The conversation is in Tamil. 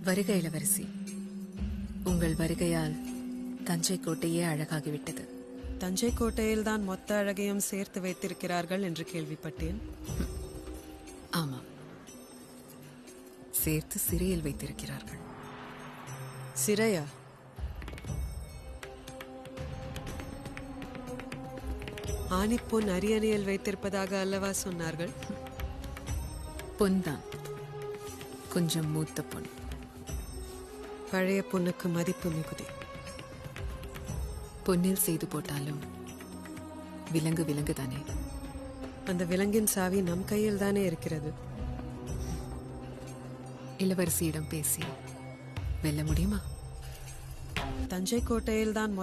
வருக இளவரசி, உங்கள் வருகையால் தஞ்சை கோட்டையே அழகாகிவிட்டது. தஞ்சை கோட்டையில் தான் மொத்த அழகையும் சேர்த்து வைத்திருக்கிறார்கள் என்று கேள்விப்பட்டேன். ஆமாம், சேர்த்து சிறையில் வைத்திருக்கிறார்கள். சிறையா? ஆணிப்பொன் அரியணையில் வைத்திருப்பதாக அல்லவா சொன்னார்கள்? பொன்தான், கொஞ்சம் மூத்த பொன். பழைய பொண்ணுக்கு மதிப்பு மிகுதி. பொன்னில் செய்து போட்டாலும் விலங்கு விலங்கு தானே. அந்த விலங்கின் சாவி நம் கையில் தானே இருக்கிறது. இளவரசியிடம் பேசி வெல்ல முடியுமா? தஞ்சை கோட்டையில் தான்